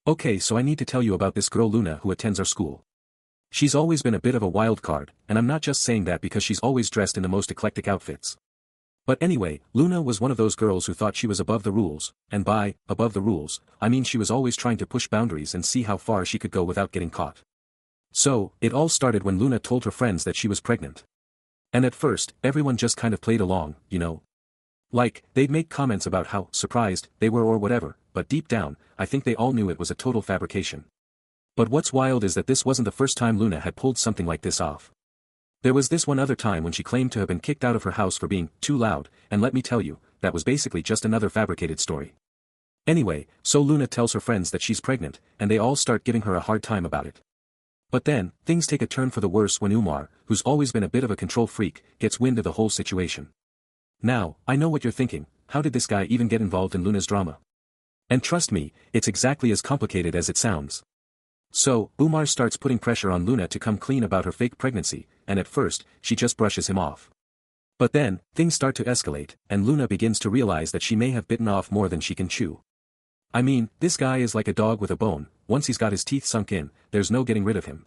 Okay, so I need to tell you about this girl Luna who attends our school. She's always been a bit of a wild card, and I'm not just saying that because she's always dressed in the most eclectic outfits. But anyway, Luna was one of those girls who thought she was above the rules, and by above the rules, I mean she was always trying to push boundaries and see how far she could go without getting caught. So, it all started when Luna told her friends that she was pregnant. And at first, everyone just kind of played along, you know. Like, they'd make comments about how surprised they were or whatever, but deep down, I think they all knew it was a total fabrication. But what's wild is that this wasn't the first time Luna had pulled something like this off. There was this one other time when she claimed to have been kicked out of her house for being too loud, and let me tell you, that was basically just another fabricated story. Anyway, so Luna tells her friends that she's pregnant, and they all start giving her a hard time about it. But then, things take a turn for the worse when Umar, who's always been a bit of a control freak, gets wind of the whole situation. Now, I know what you're thinking, how did this guy even get involved in Luna's drama? And trust me, it's exactly as complicated as it sounds. So, Umar starts putting pressure on Luna to come clean about her fake pregnancy, and at first, she just brushes him off. But then, things start to escalate, and Luna begins to realize that she may have bitten off more than she can chew. I mean, this guy is like a dog with a bone, once he's got his teeth sunk in, there's no getting rid of him.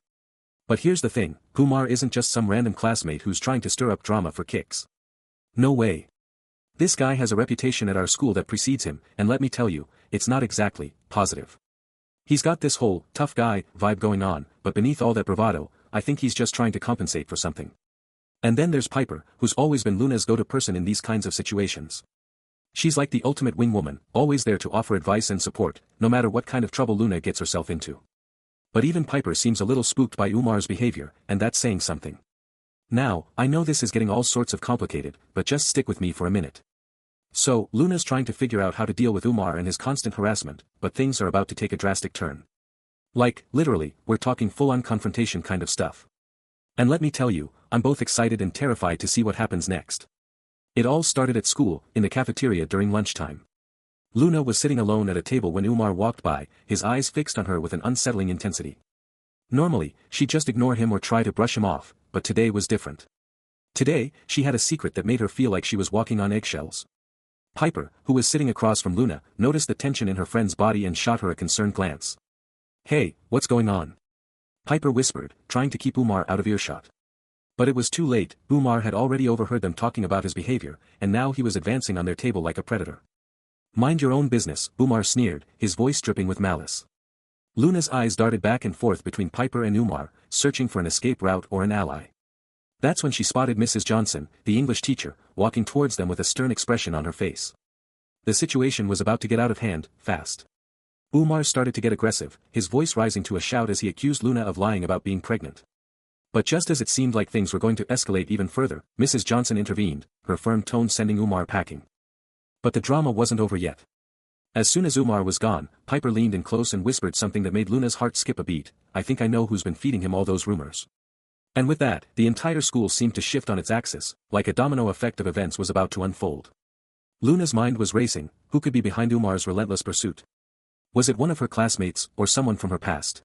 But here's the thing, Umar isn't just some random classmate who's trying to stir up drama for kicks. No way. This guy has a reputation at our school that precedes him, and let me tell you, it's not exactly positive. He's got this whole tough guy vibe going on, but beneath all that bravado, I think he's just trying to compensate for something. And then there's Piper, who's always been Luna's go-to person in these kinds of situations. She's like the ultimate wingwoman, always there to offer advice and support, no matter what kind of trouble Luna gets herself into. But even Piper seems a little spooked by Umar's behavior, and that's saying something. Now, I know this is getting all sorts of complicated, but just stick with me for a minute. So, Luna's trying to figure out how to deal with Umar and his constant harassment, but things are about to take a drastic turn. Like, literally, we're talking full-on confrontation kind of stuff. And let me tell you, I'm both excited and terrified to see what happens next. It all started at school, in the cafeteria during lunchtime. Luna was sitting alone at a table when Umar walked by, his eyes fixed on her with an unsettling intensity. Normally, she'd just ignore him or try to brush him off, but today was different. Today, she had a secret that made her feel like she was walking on eggshells. Piper, who was sitting across from Luna, noticed the tension in her friend's body and shot her a concerned glance. "Hey, what's going on?" Piper whispered, trying to keep Umar out of earshot. But it was too late, Umar had already overheard them talking about his behavior, and now he was advancing on their table like a predator. "Mind your own business," Umar sneered, his voice dripping with malice. Luna's eyes darted back and forth between Piper and Umar, searching for an escape route or an ally. That's when she spotted Mrs. Johnson, the English teacher, walking towards them with a stern expression on her face. The situation was about to get out of hand, fast. Umar started to get aggressive, his voice rising to a shout as he accused Luna of lying about being pregnant. But just as it seemed like things were going to escalate even further, Mrs. Johnson intervened, her firm tone sending Umar packing. But the drama wasn't over yet. As soon as Umar was gone, Piper leaned in close and whispered something that made Luna's heart skip a beat. "I think I know who's been feeding him all those rumors." And with that, the entire school seemed to shift on its axis, like a domino effect of events was about to unfold. Luna's mind was racing, who could be behind Umar's relentless pursuit? Was it one of her classmates, or someone from her past?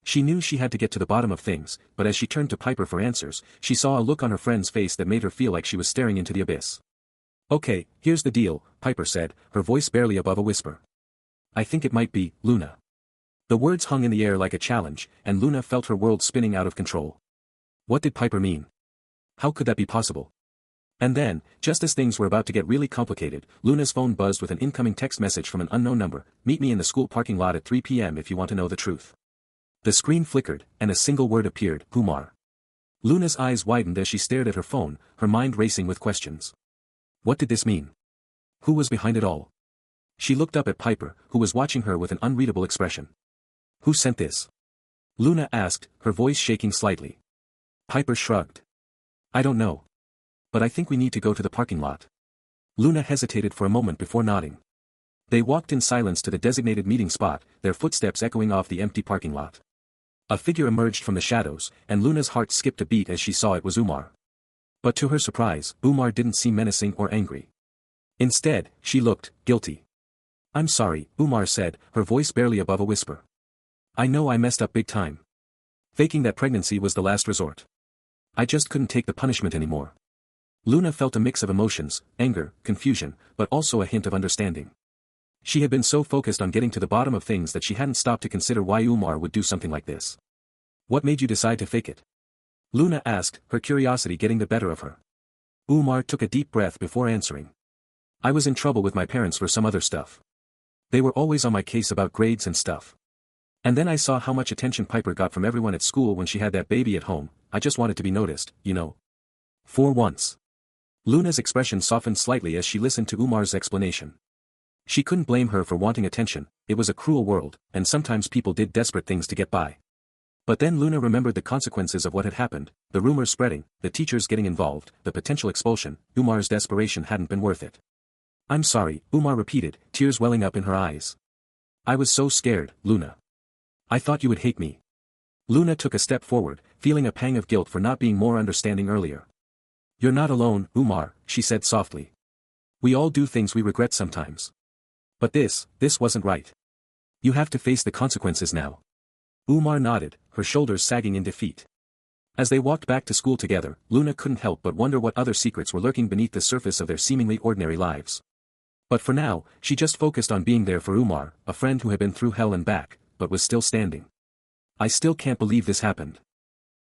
She knew she had to get to the bottom of things, but as she turned to Piper for answers, she saw a look on her friend's face that made her feel like she was staring into the abyss. "Okay, here's the deal," Piper said, her voice barely above a whisper. "I think it might be Luna." The words hung in the air like a challenge, and Luna felt her world spinning out of control. What did Piper mean? How could that be possible? And then, just as things were about to get really complicated, Luna's phone buzzed with an incoming text message from an unknown number: "Meet me in the school parking lot at 3 p.m. if you want to know the truth." The screen flickered, and a single word appeared: Umar. Luna's eyes widened as she stared at her phone, her mind racing with questions. What did this mean? Who was behind it all? She looked up at Piper, who was watching her with an unreadable expression. "Who sent this?" Luna asked, her voice shaking slightly. Piper shrugged. "I don't know. But I think we need to go to the parking lot." Luna hesitated for a moment before nodding. They walked in silence to the designated meeting spot, their footsteps echoing off the empty parking lot. A figure emerged from the shadows, and Luna's heart skipped a beat as she saw it was Umar. But to her surprise, Umar didn't seem menacing or angry. Instead, she looked guilty. "I'm sorry," Umar said, her voice barely above a whisper. "I know I messed up big time. Faking that pregnancy was the last resort. I just couldn't take the punishment anymore." Luna felt a mix of emotions, anger, confusion, but also a hint of understanding. She had been so focused on getting to the bottom of things that she hadn't stopped to consider why Umar would do something like this. What made you decide to fake it? Luna asked, her curiosity getting the better of her. Umar took a deep breath before answering. I was in trouble with my parents for some other stuff. They were always on my case about grades and stuff. And then I saw how much attention Piper got from everyone at school when she had that baby at home. I just wanted to be noticed, you know. For once. Luna's expression softened slightly as she listened to Umar's explanation. She couldn't blame her for wanting attention, it was a cruel world, and sometimes people did desperate things to get by. But then Luna remembered the consequences of what had happened, the rumors spreading, the teachers getting involved, the potential expulsion. Umar's desperation hadn't been worth it. I'm sorry, Umar repeated, tears welling up in her eyes. I was so scared, Luna. I thought you would hate me. Luna took a step forward, feeling a pang of guilt for not being more understanding earlier. You're not alone, Umar, she said softly. We all do things we regret sometimes. But this wasn't right. You have to face the consequences now. Umar nodded, her shoulders sagging in defeat. As they walked back to school together, Luna couldn't help but wonder what other secrets were lurking beneath the surface of their seemingly ordinary lives. But for now, she just focused on being there for Umar, a friend who had been through hell and back, but was still standing. I still can't believe this happened.